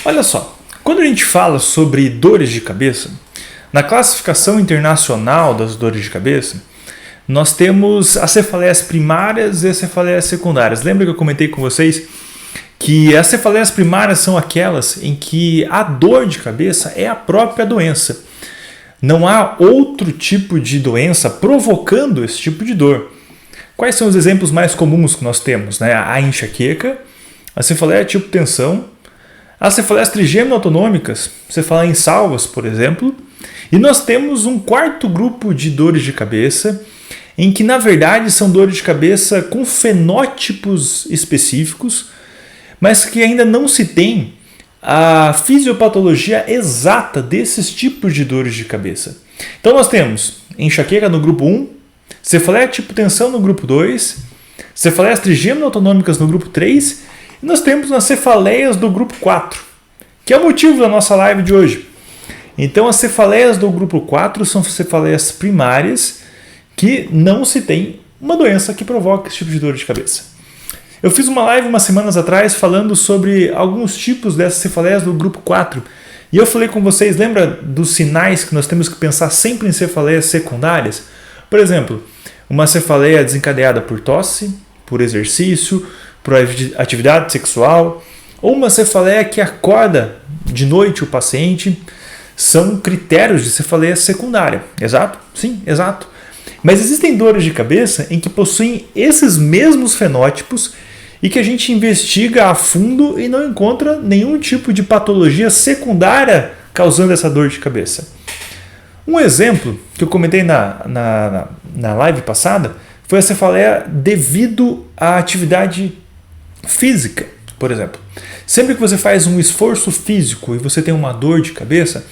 Olha só, quando a gente fala sobre dores de cabeça, na classificação internacional das dores de cabeça, nós temos as cefaleias primárias e as cefaleias secundárias. Lembra que eu comentei com vocês que as cefaleias primárias são aquelas em que a dor de cabeça é a própria doença. Não há outro tipo de doença provocando esse tipo de dor. Quais são os exemplos mais comuns que nós temos? A enxaqueca, a cefaleia tipo tensão, as cefaleias trigêmino autonômicas, cefaleia em salvas, por exemplo. E nós temos um quarto grupo de dores de cabeça, em que na verdade são dores de cabeça com fenótipos específicos, mas que ainda não se tem a fisiopatologia exata desses tipos de dores de cabeça. Então nós temos enxaqueca no grupo 1, cefaleia tipo tensão no grupo 2, cefaleias trigêmino autonômicas no grupo 3, e nós temos as cefaleias do grupo 4, que é o motivo da nossa live de hoje. Então as cefaleias do grupo 4 são cefaleias primárias que não se tem uma doença que provoca esse tipo de dor de cabeça. Eu fiz uma live umas semanas atrás falando sobre alguns tipos dessas cefaleias do grupo 4. E eu falei com vocês, lembra dos sinais que nós temos que pensar sempre em cefaleias secundárias? Por exemplo, uma cefaleia desencadeada por tosse, por exercício, por atividade sexual, ou uma cefaleia que acorda de noite o paciente, são critérios de cefaleia secundária. Exato? Sim, exato. Mas existem dores de cabeça em que possuem esses mesmos fenótipos e que a gente investiga a fundo e não encontra nenhum tipo de patologia secundária causando essa dor de cabeça. Um exemplo que eu comentei na live passada foi a cefaleia devido à atividade física, por exemplo. Sempre que você faz um esforço físico e você tem uma dor de cabeça,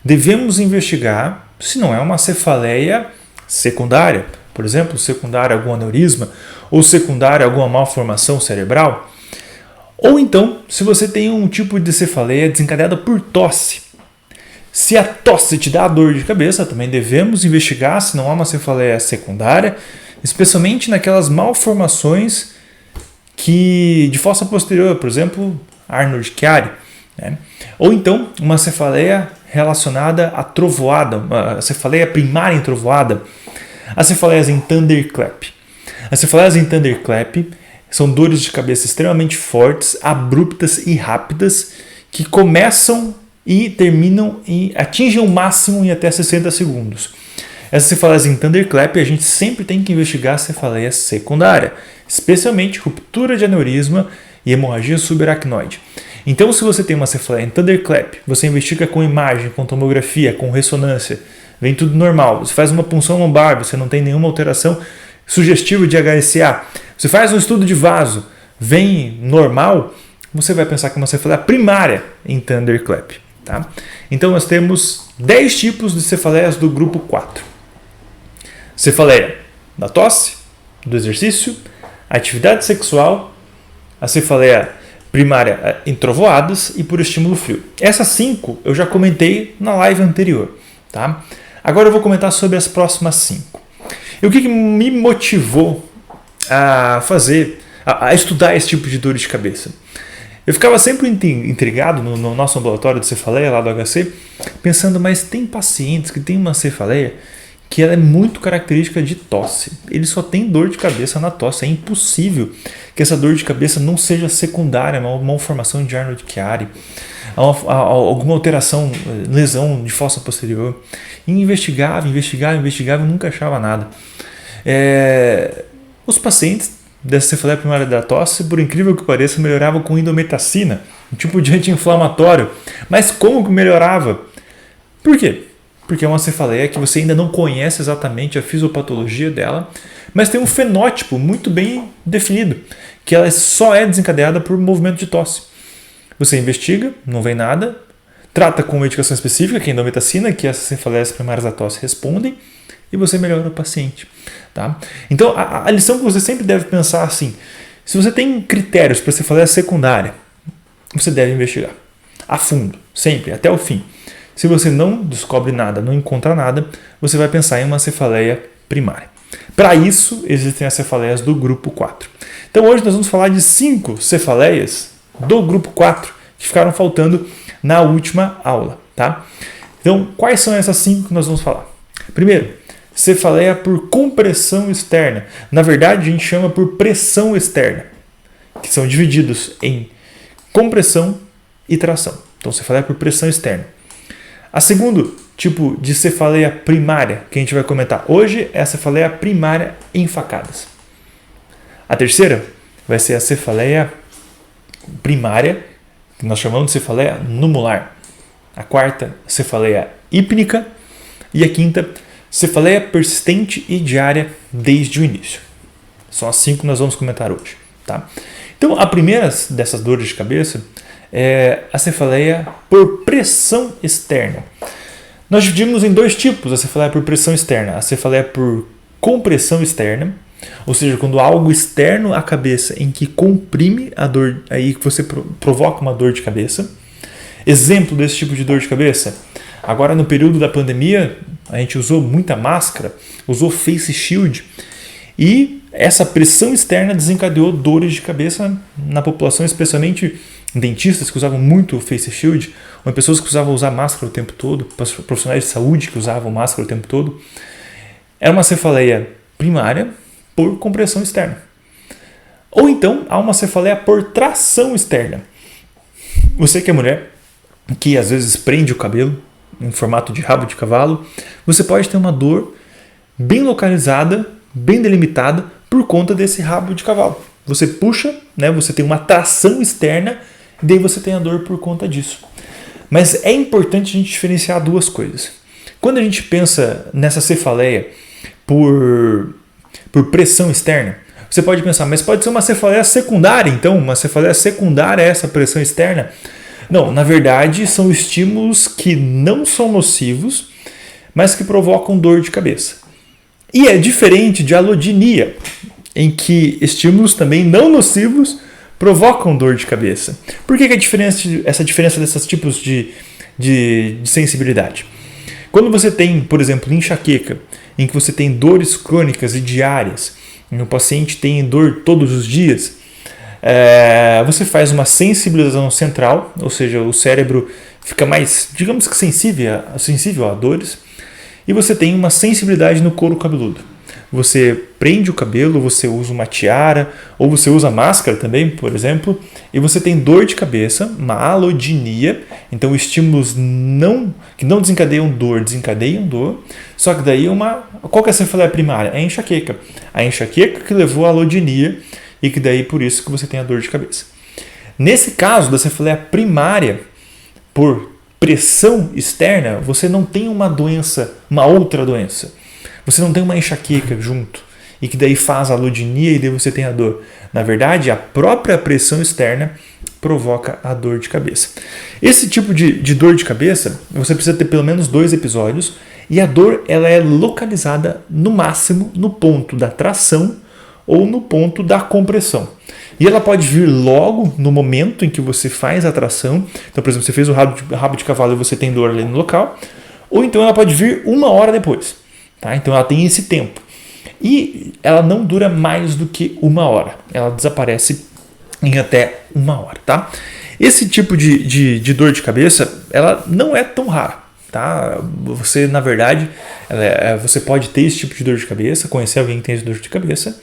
devemos investigar se não é uma cefaleia secundária, por exemplo, secundária a algum aneurisma ou secundária a alguma malformação cerebral. Ou então, se você tem um tipo de cefaleia desencadeada por tosse. Se a tosse te dá dor de cabeça, também devemos investigar se não há uma cefaleia secundária, especialmente naquelas malformações de fossa posterior, por exemplo, Arnold-Chiari. Ou então, uma cefaleia relacionada à trovoada, uma cefaleia primária em trovoada, as cefaleias em thunderclap. As cefaleias em thunderclap são dores de cabeça extremamente fortes, abruptas e rápidas, que começam e terminam e atingem o máximo em até 60 segundos. Essas cefaleias em thunderclap a gente sempre tem que investigar a cefaleia secundária, especialmente ruptura de aneurisma e hemorragia subaracnoide. Então, se você tem uma cefaleia em thunderclap, você investiga com imagem, com tomografia, com ressonância, vem tudo normal. Você faz uma punção lombar, você não tem nenhuma alteração sugestiva de HSA. Você faz um estudo de vaso, vem normal, você vai pensar que é uma cefaleia primária em thunderclap. Tá? Então, nós temos 10 tipos de cefaleias do grupo 4. Cefaleia da tosse, do exercício, atividade sexual, a cefaleia primária em trovoadas e por estímulo frio. Essas 5 eu já comentei na live anterior. Tá? Agora eu vou comentar sobre as próximas 5. E o que me motivou a estudar esse tipo de dor de cabeça? Eu ficava sempre intrigado no nosso ambulatório de cefaleia lá do HC, pensando, mas tem pacientes que têm uma cefaleia que ela é muito característica de tosse. Ele só tem dor de cabeça na tosse. É impossível que essa dor de cabeça não seja secundária, uma malformação de Arnold-Chiari, alguma alteração, lesão de fossa posterior. E investigava e nunca achava nada. Os pacientes dessa cefaleia primária da tosse, por incrível que pareça, melhoravam com indometacina, um tipo de anti-inflamatório. Mas como que melhorava? Por quê? Porque é uma cefaleia que você ainda não conhece exatamente a fisiopatologia dela, mas tem um fenótipo muito bem definido, que ela só é desencadeada por movimento de tosse. Você investiga, não vem nada, trata com medicação específica, que é a indometacina, que essas cefaleias primárias da tosse respondem, e você melhora o paciente. Tá? Então, a lição que você sempre deve pensar assim, se você tem critérios para cefaleia secundária, você deve investigar a fundo, sempre, até o fim. Se você não descobre nada, não encontra nada, você vai pensar em uma cefaleia primária. Para isso, existem as cefaleias do grupo 4. Então hoje nós vamos falar de 5 cefaleias do grupo 4 que ficaram faltando na última aula, tá? Então, quais são essas 5 que nós vamos falar? Primeiro, cefaleia por compressão externa. Na verdade, a gente chama por pressão externa, que são divididos em compressão e tração. Então, cefaleia por pressão externa. A segundo tipo de cefaleia primária que a gente vai comentar hoje é a cefaleia primária em facadas. A terceira vai ser a cefaleia primária, que nós chamamos de cefaleia numular. A quarta, cefaleia hípnica. E a quinta, cefaleia persistente e diária desde o início. São as 5 que nós vamos comentar hoje. Tá? Então, a primeira dessas dores de cabeça é a cefaleia por pressão externa. Nós dividimos em 2 tipos a cefaleia por pressão externa. A cefaleia por compressão externa, ou seja, quando há algo externo à cabeça em que comprime a dor, aí que você provoca uma dor de cabeça. Exemplo desse tipo de dor de cabeça, agora no período da pandemia, a gente usou muita máscara, usou face shield e essa pressão externa desencadeou dores de cabeça na população, especialmente dentistas que usavam muito face shield, ou pessoas que usavam usar máscara o tempo todo, profissionais de saúde que usavam máscara o tempo todo. Era uma cefaleia primária por compressão externa. Ou então há uma cefaleia por tração externa. Você que é mulher, que às vezes prende o cabelo em formato de rabo de cavalo, você pode ter uma dor bem localizada, bem delimitada por conta desse rabo de cavalo. Você puxa, né, você tem uma tração externa e daí você tem a dor por conta disso. Mas é importante a gente diferenciar 2 coisas. Quando a gente pensa nessa cefaleia por pressão externa, você pode pensar, mas pode ser uma cefaleia secundária, então uma cefaleia secundária a essa pressão externa? Não, na verdade são estímulos que não são nocivos, mas que provocam dor de cabeça. E é diferente de alodinia, em que estímulos também não nocivos provocam dor de cabeça. Por que essa diferença desses tipos de sensibilidade? Quando você tem, por exemplo, enxaqueca, em que você tem dores crônicas e diárias, e o paciente tem dor todos os dias, você faz uma sensibilização central, ou seja, o cérebro fica mais, digamos que sensível a dores, e você tem uma sensibilidade no couro cabeludo. Você prende o cabelo, você usa uma tiara, ou você usa máscara também, por exemplo, e você tem dor de cabeça, uma alodinia, então estímulos que não desencadeiam dor, só que daí qual que é a cefaleia primária? É a enxaqueca. A enxaqueca que levou à alodinia e que daí por isso que você tem a dor de cabeça. Nesse caso da cefaleia primária, por pressão externa, você não tem uma outra doença. Você não tem uma enxaqueca junto e que daí faz a alodinia e daí você tem a dor. Na verdade, a própria pressão externa provoca a dor de cabeça. Esse tipo de dor de cabeça, você precisa ter pelo menos 2 episódios e a dor ela é localizada no máximo no ponto da tração ou no ponto da compressão. E ela pode vir logo no momento em que você faz a tração. Então, por exemplo, você fez o rabo de cavalo e você tem dor ali no local. Ou então ela pode vir 1 hora depois. Tá? Então ela tem esse tempo. E ela não dura mais do que 1 hora. Ela desaparece em até 1 hora. Tá? Esse tipo de dor de cabeça, ela não é tão rara. Tá? Você, na verdade, você pode ter esse tipo de dor de cabeça, conhecer alguém que tem esse dor de cabeça,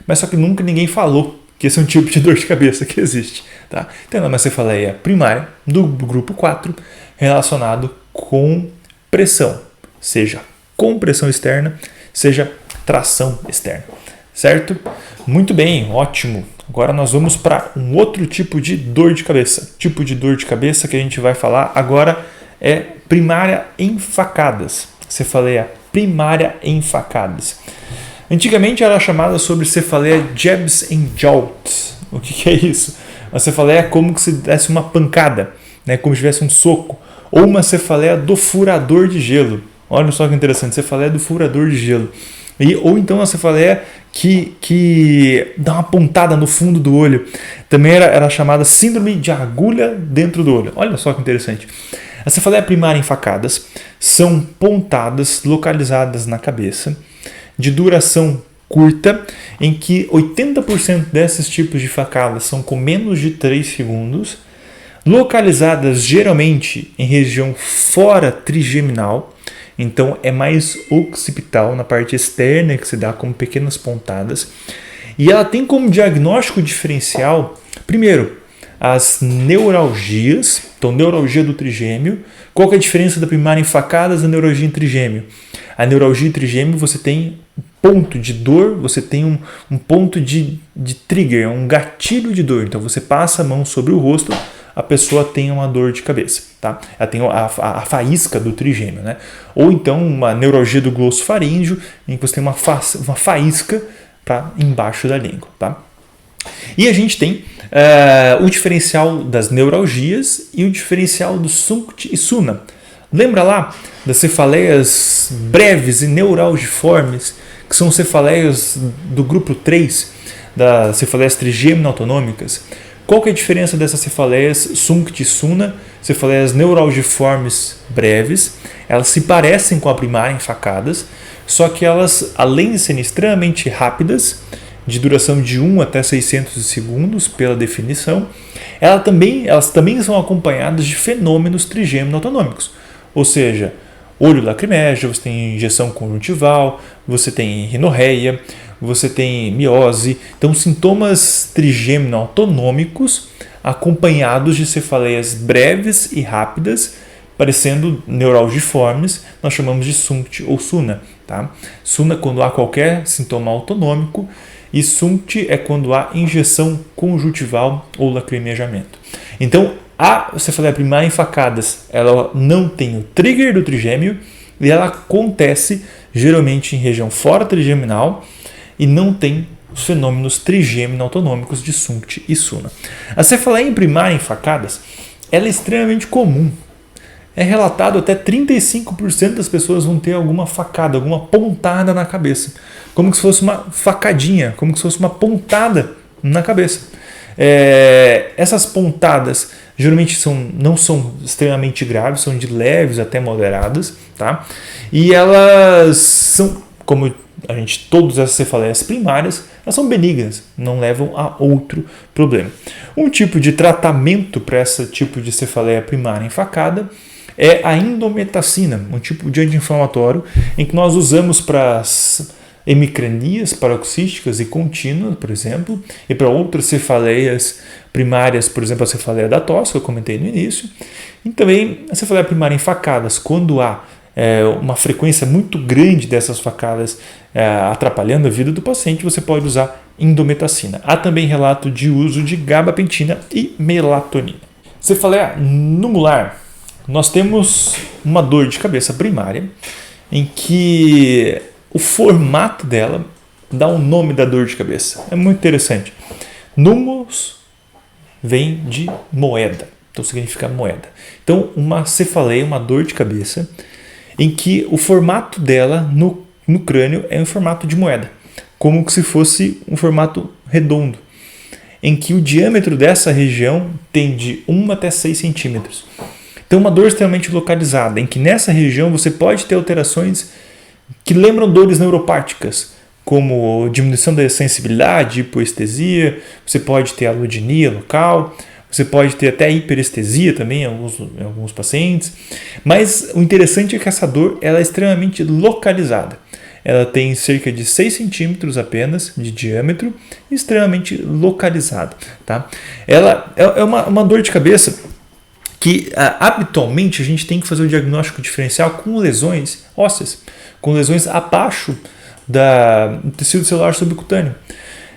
mas só que nunca ninguém falou que esse é um tipo de dor de cabeça que existe. Tá? Então é uma cefaleia primária do grupo 4 relacionado com pressão, seja compressão externa, seja tração externa. Certo? Muito bem, ótimo. Agora nós vamos para um outro tipo de dor de cabeça. Tipo de dor de cabeça que a gente vai falar agora é primária em facadas. Cefaleia primária em facadas. Antigamente era chamada sobre cefaleia jabs and jolts. O que é isso? A cefaleia é como se desse uma pancada, né? Como se tivesse um soco. Ou uma cefaleia do furador de gelo. Olha só que interessante, cefaleia do furador de gelo. Ou então a cefaleia que dá uma pontada no fundo do olho. Também era chamada síndrome de agulha dentro do olho. Olha só que interessante. A cefaleia primária em facadas são pontadas localizadas na cabeça, de duração curta, em que 80% desses tipos de facadas são com menos de 3 segundos. localizadas geralmente em região fora trigeminal, então é mais occipital, na parte externa, que se dá como pequenas pontadas. E ela tem como diagnóstico diferencial, primeiro, as neuralgias, então neuralgia do trigêmeo. Qual que é a diferença da primária em facadas e da neuralgia em trigêmeo? A neuralgia em trigêmeo você tem ponto de dor, você tem um ponto de trigger, um gatilho de dor. Então você passa a mão sobre o rosto, a pessoa tem uma dor de cabeça, tá? Ela tem a faísca do trigêmeo, né? Ou então uma neuralgia do glossofaríngeo, em que você tem uma faísca para embaixo da língua, tá? E a gente tem o diferencial das neuralgias e o diferencial do Sunkt e Suna. Lembra lá das cefaleias breves e neuralgiformes, que são cefaleias do grupo 3, das cefaleias trigêmino-autonômicas? Qual que é a diferença dessas cefaleias Sunkt e Suna, cefaleias neuralgiformes breves? Elas se parecem com a primária em facadas, só que elas, além de serem extremamente rápidas, de duração de 1 até 600 segundos, pela definição, elas também são acompanhadas de fenômenos trigêmino-autonômicos. Ou seja, olho lacrimégeo, você tem injeção conjuntival, você tem rinorreia, você tem miose. Então, sintomas trigêmino-autonômicos acompanhados de cefaleias breves e rápidas, parecendo neuralgiformes, nós chamamos de Sunkt ou Suna. Tá? Suna quando há qualquer sintoma autonômico, e Sunkt é quando há injeção conjuntival ou lacrimejamento. Então, a cefaleia primária em facadas, ela não tem o trigger do trigêmeo e ela acontece geralmente em região fora trigeminal e não tem os fenômenos trigêmino-autonômicos de Sunkt e Suna. A cefaleia primária em facadas, ela é extremamente comum. É relatado até 35% das pessoas vão ter alguma facada, alguma pontada na cabeça. Como se fosse uma facadinha, como se fosse uma pontada na cabeça. Essas pontadas geralmente não são extremamente graves, são de leves até moderadas. Tá? E elas são, como todas essas cefaleias primárias, elas são benignas, não levam a outro problema. Um tipo de tratamento para esse tipo de cefaleia primária enfacada é a indometacina, um tipo de anti-inflamatório em que nós usamos para as hemicranias paroxísticas e contínuas, por exemplo, e para outras cefaleias primárias, por exemplo, a cefaleia da tosse, que eu comentei no início, e também a cefaleia primária em facadas, quando há uma frequência muito grande dessas facadas atrapalhando a vida do paciente, você pode usar indometacina. Há também relato de uso de gabapentina e melatonina. Cefaleia numular. Nós temos uma dor de cabeça primária em que o formato dela dá o nome da dor de cabeça. É muito interessante. Númulos vem de moeda, então significa moeda. Então, uma cefaleia, uma dor de cabeça, em que o formato dela no crânio é um formato de moeda, como se fosse um formato redondo, em que o diâmetro dessa região tem de 1 até 6 centímetros. Então, uma dor extremamente localizada, em que nessa região você pode ter alterações que lembram dores neuropáticas, como diminuição da sensibilidade, hipoestesia, você pode ter alodinia local, você pode ter até hiperestesia também em alguns pacientes. Mas o interessante é que essa dor ela é extremamente localizada. Ela tem cerca de 6 centímetros apenas de diâmetro, extremamente localizada. Tá? Ela é uma dor de cabeça que habitualmente a gente tem que fazer o diagnóstico diferencial com lesões ósseas, com lesões abaixo do tecido celular subcutâneo.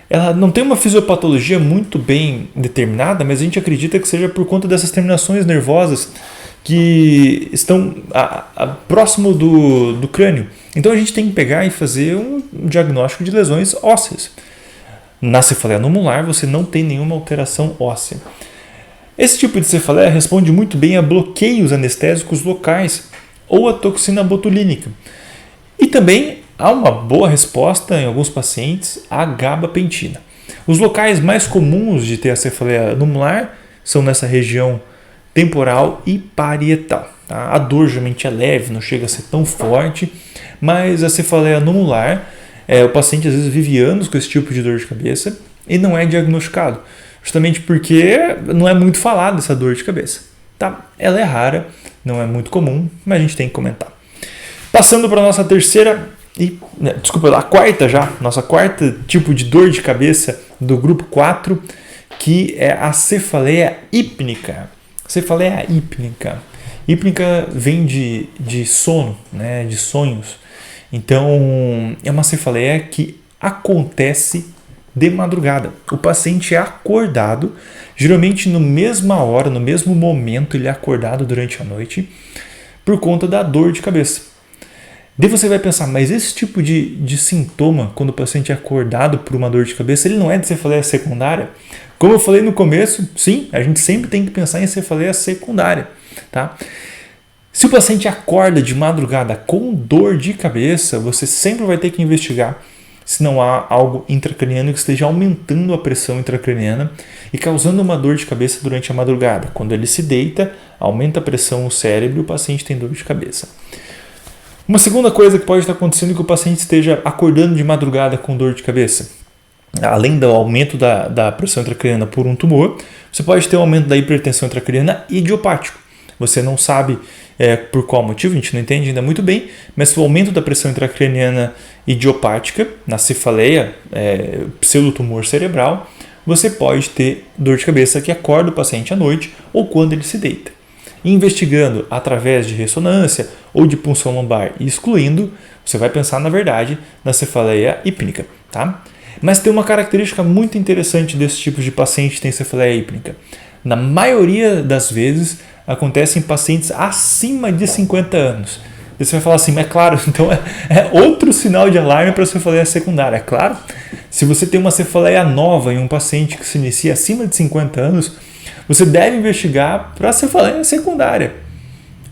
Ela não tem uma fisiopatologia muito bem determinada, mas a gente acredita que seja por conta dessas terminações nervosas que estão próximo do crânio. Então a gente tem que pegar e fazer um diagnóstico de lesões ósseas. Na cefaleia numular você não tem nenhuma alteração óssea. Esse tipo de cefaleia responde muito bem a bloqueios anestésicos locais ou a toxina botulínica. E também há uma boa resposta em alguns pacientes à gabapentina. Os locais mais comuns de ter a cefaleia numular são nessa região temporal e parietal. Tá? A dor geralmente é leve, não chega a ser tão forte, mas a cefaleia numular, o paciente às vezes vive anos com esse tipo de dor de cabeça e não é diagnosticado. justamente porque não é muito falada essa dor de cabeça. Tá? Ela é rara, não é muito comum, mas a gente tem que comentar. Passando para a nossa nossa quarta tipo de dor de cabeça do grupo 4, que é a cefaleia hípnica. Cefaleia hípnica. Hípnica vem de sono, né, de sonhos. Então, é uma cefaleia que acontece de madrugada. O paciente é acordado, geralmente na mesma hora, no mesmo momento, ele é acordado durante a noite por conta da dor de cabeça. Daí você vai pensar, mas esse tipo de sintoma, quando o paciente é acordado por uma dor de cabeça, ele não é de cefaleia secundária? Como eu falei no começo, sim, a gente sempre tem que pensar em cefaleia secundária, tá? Se o paciente acorda de madrugada com dor de cabeça, você sempre vai ter que investigar se não há algo intracraniano que esteja aumentando a pressão intracraniana e causando uma dor de cabeça durante a madrugada. Quando ele se deita, aumenta a pressão no cérebro e o paciente tem dor de cabeça. Uma segunda coisa que pode estar acontecendo é que o paciente esteja acordando de madrugada com dor de cabeça. Além do aumento da pressão intracraniana por um tumor, você pode ter um aumento da hipertensão intracraniana idiopático. Você não sabe por qual motivo, a gente não entende ainda muito bem, mas o aumento da pressão intracraniana idiopática, na cefaleia, pseudotumor cerebral, você pode ter dor de cabeça que acorda o paciente à noite ou quando ele se deita. Investigando através de ressonância ou de punção lombar e excluindo, você vai pensar, na verdade, na cefaleia hípnica, tá? Mas tem uma característica muito interessante desse tipo de paciente que tem cefaleia hípnica. Na maioria das vezes, acontece em pacientes acima de 50 anos. E você vai falar assim, mas claro, então é outro sinal de alarme para a cefaleia secundária. É claro, se você tem uma cefaleia nova em um paciente que se inicia acima de 50 anos, você deve investigar para a cefaleia secundária.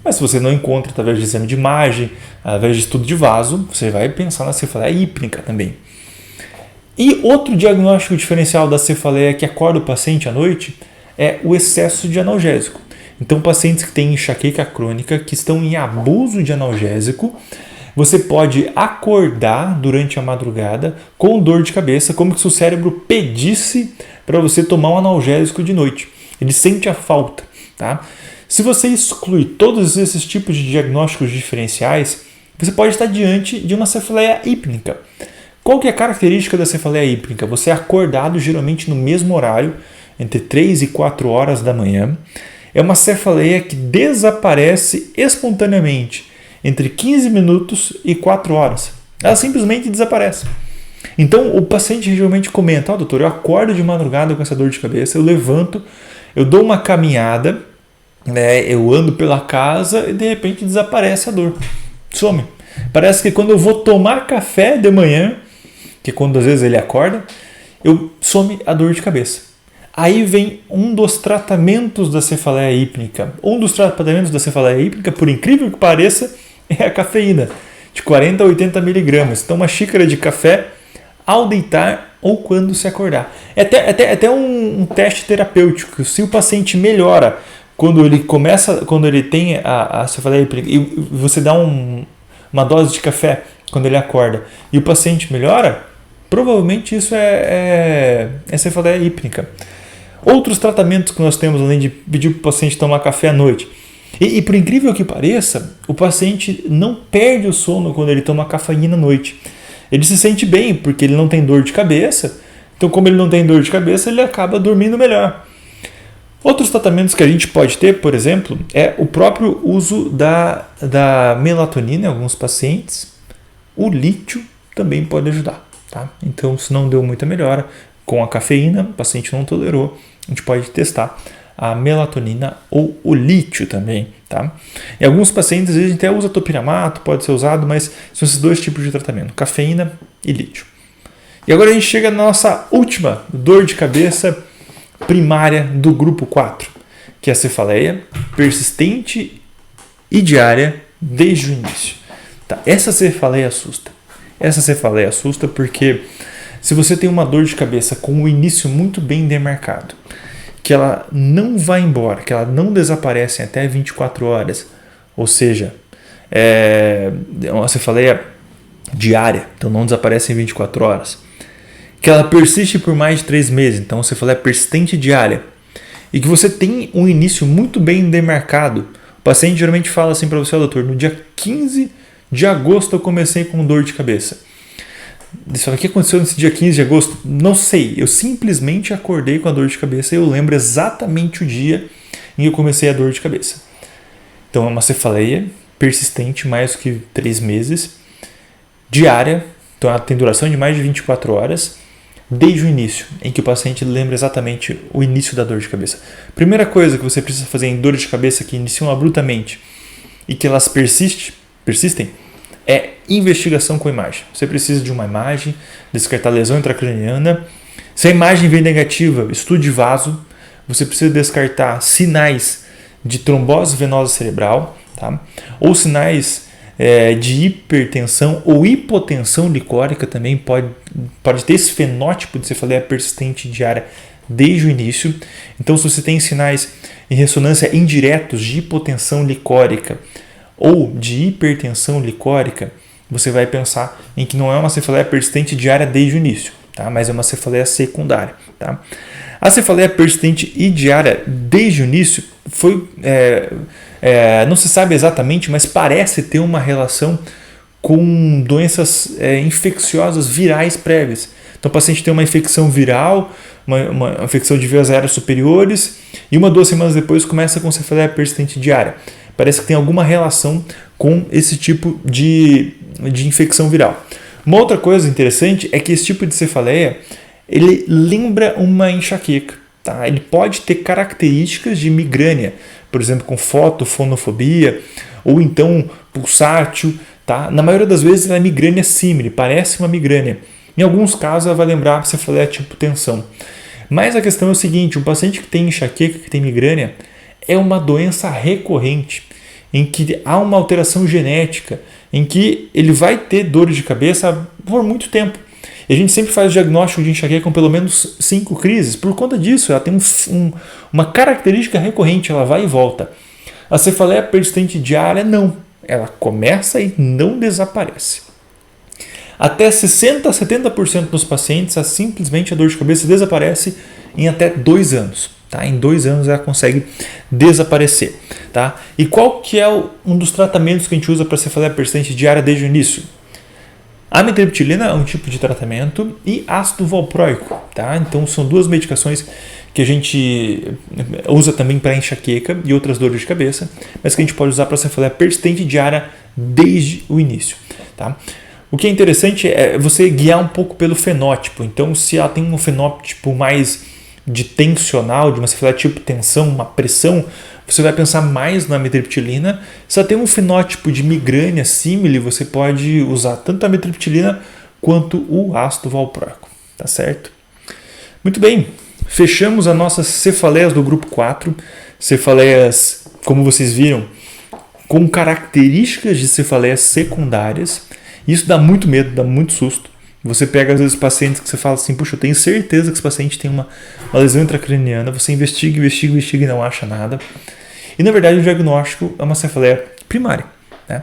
Mas se você não encontra através de exame de imagem, através de estudo de vaso, você vai pensar na cefaleia hípnica também. E outro diagnóstico diferencial da cefaleia que acorda o paciente à noite é o excesso de analgésico. Então, pacientes que têm enxaqueca crônica, que estão em abuso de analgésico, você pode acordar durante a madrugada com dor de cabeça, como se o cérebro pedisse para você tomar um analgésico de noite. Ele sente a falta, tá? Se você exclui todos esses tipos de diagnósticos diferenciais, você pode estar diante de uma cefaleia hípnica. Qual que é a característica da cefaleia hípnica? Você é acordado geralmente no mesmo horário, entre 3 e 4 horas da manhã. É uma cefaleia que desaparece espontaneamente entre 15 minutos e 4 horas. Ela simplesmente desaparece. Então o paciente geralmente comenta, doutor, eu acordo de madrugada com essa dor de cabeça, eu levanto, eu dou uma caminhada, né, eu ando pela casa e de repente desaparece a dor. Some. Parece que quando eu vou tomar café de manhã, que é quando às vezes ele acorda, some a dor de cabeça. Aí vem um dos tratamentos da cefaleia hípnica. Um dos tratamentos da cefaleia hípnica, por incrível que pareça, é a cafeína, de 40 a 80 miligramas. Então, uma xícara de café ao deitar ou quando se acordar. É até um teste terapêutico. Se o paciente melhora quando ele tem a cefaleia hípnica e você dá uma dose de café quando ele acorda e o paciente melhora, provavelmente isso é cefaleia hípnica. Outros tratamentos que nós temos, além de pedir para o paciente tomar café à noite. E por incrível que pareça, o paciente não perde o sono quando ele toma cafeína à noite. Ele se sente bem, porque ele não tem dor de cabeça. Então, como ele não tem dor de cabeça, ele acaba dormindo melhor. Outros tratamentos que a gente pode ter, por exemplo, é o próprio uso da melatonina em alguns pacientes. O lítio também pode ajudar. Tá? Então, se não deu muita melhora com a cafeína, o paciente não tolerou, a gente pode testar a melatonina ou o lítio também. Tá? Em alguns pacientes, a gente até usa topiramato, pode ser usado, mas são esses dois tipos de tratamento, cafeína e lítio. E agora a gente chega na nossa última dor de cabeça primária do grupo 4, que é a cefaleia persistente e diária desde o início. Tá? Essa cefaleia assusta. Essa cefaleia assusta porque se você tem uma dor de cabeça com o início muito bem demarcado, que ela não vai embora, que ela não desaparece até 24 horas, ou seja, é uma cefaleia diária, então não desaparece em 24 horas, que ela persiste por mais de 3 meses, então você fala persistente diária, e que você tem um início muito bem demarcado. O paciente geralmente fala assim para você: doutor, no dia 15 de agosto eu comecei com dor de cabeça. Você fala: o que aconteceu nesse dia 15 de agosto? Não sei, eu simplesmente acordei com a dor de cabeça e eu lembro exatamente o dia em que eu comecei a dor de cabeça. Então é uma cefaleia persistente mais do que 3 meses, diária, então ela tem duração de mais de 24 horas, desde o início, em que o paciente lembra exatamente o início da dor de cabeça. Primeira coisa que você precisa fazer em dores de cabeça que iniciam abruptamente e que elas persistem é investigação com imagem. Você precisa de uma imagem, descartar lesão intracraniana. Se a imagem vem negativa, estude vaso. Você precisa descartar sinais de trombose venosa cerebral, tá? Ou sinais de hipertensão ou hipotensão licórica também pode ter esse fenótipo de cefaleia persistente diária desde o início. Então, se você tem sinais em ressonância indiretos de hipotensão licórica ou de hipertensão licórica, você vai pensar em que não é uma cefaleia persistente diária desde o início, tá? Mas é uma cefaleia secundária. Tá? A cefaleia persistente e diária desde o início não se sabe exatamente, mas parece ter uma relação com doenças infecciosas virais prévias. Então o paciente tem uma infecção viral, uma infecção de vias aéreas superiores e 2 semanas depois começa com cefaleia persistente diária. Parece que tem alguma relação com esse tipo de infecção viral. Uma outra coisa interessante é que esse tipo de cefaleia ele lembra uma enxaqueca. Tá? Ele pode ter características de migrânia, por exemplo, com fotofonofobia ou então pulsátil. Tá? Na maioria das vezes ela é migrânia símile, parece uma migrânia. Em alguns casos ela vai lembrar cefaleia tipo tensão. Mas a questão é o seguinte: um paciente que tem enxaqueca, que tem migrânia, é uma doença recorrente, em que há uma alteração genética, em que ele vai ter dores de cabeça por muito tempo. E a gente sempre faz o diagnóstico de enxaqueca com pelo menos 5 crises. Por conta disso, ela tem uma característica recorrente, ela vai e volta. A cefaleia persistente diária, não. Ela começa e não desaparece. Até 60% a 70% dos pacientes, simplesmente a dor de cabeça desaparece em até 2 anos. Tá? Em 2 anos ela consegue desaparecer. Tá? E qual que é um dos tratamentos que a gente usa para cefaleia persistente diária desde o início? A amitriptilina é um tipo de tratamento e ácido valproico. Tá? Então são 2 medicações que a gente usa também para enxaqueca e outras dores de cabeça, mas que a gente pode usar para cefaleia persistente diária desde o início. Tá? O que é interessante é você guiar um pouco pelo fenótipo. Então, se ela tem um fenótipo mais de tensional, de uma cefaleia tipo tensão, uma pressão, você vai pensar mais na amitriptilina. Se ela tem um fenótipo de migrânia símile, você pode usar tanto a amitriptilina quanto o ácido valproico. Tá certo? Muito bem, fechamos as nossas cefaleias do grupo 4. Cefaleias, como vocês viram, com características de cefaleias secundárias. Isso dá muito medo, dá muito susto. Você pega às vezes pacientes que você fala assim: puxa, eu tenho certeza que esse paciente tem uma lesão intracraniana. Você investiga e não acha nada. E na verdade o diagnóstico é uma cefaleia primária. Né?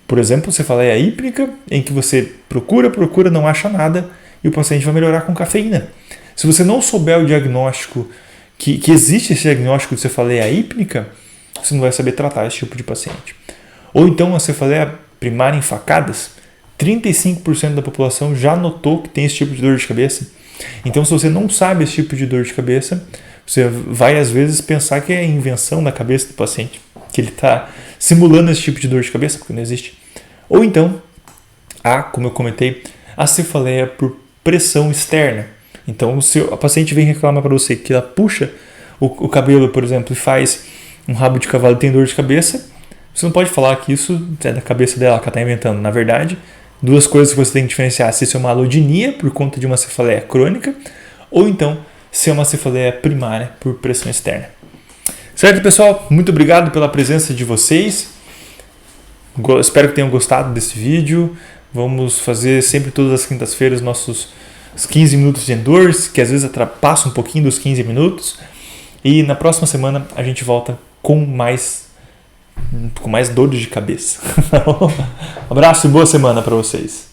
Por exemplo, cefaleia hípnica, em que você procura, não acha nada e o paciente vai melhorar com cafeína. Se você não souber o diagnóstico, que existe esse diagnóstico de cefaleia hípnica, você não vai saber tratar esse tipo de paciente. Ou então a cefaleia primária em facadas, 35% da população já notou que tem esse tipo de dor de cabeça. Então, se você não sabe esse tipo de dor de cabeça, você vai às vezes pensar que é invenção da cabeça do paciente, que ele está simulando esse tipo de dor de cabeça, porque não existe. Ou então, como eu comentei, a cefaleia por pressão externa. Então, se a paciente vem reclamar para você que ela puxa o cabelo, por exemplo, e faz um rabo de cavalo e tem dor de cabeça, você não pode falar que isso é da cabeça dela que ela está inventando. Na verdade, 2 coisas que você tem que diferenciar: se isso é uma alodinia por conta de uma cefaleia crônica, ou então se é uma cefaleia primária por pressão externa. Certo, pessoal? Muito obrigado pela presença de vocês. Espero que tenham gostado desse vídeo. Vamos fazer sempre todas as quintas-feiras nossos 15 minutos de endurance, que às vezes ultrapassa um pouquinho dos 15 minutos. E na próxima semana a gente volta com mais dores de cabeça. Um abraço e boa semana para vocês.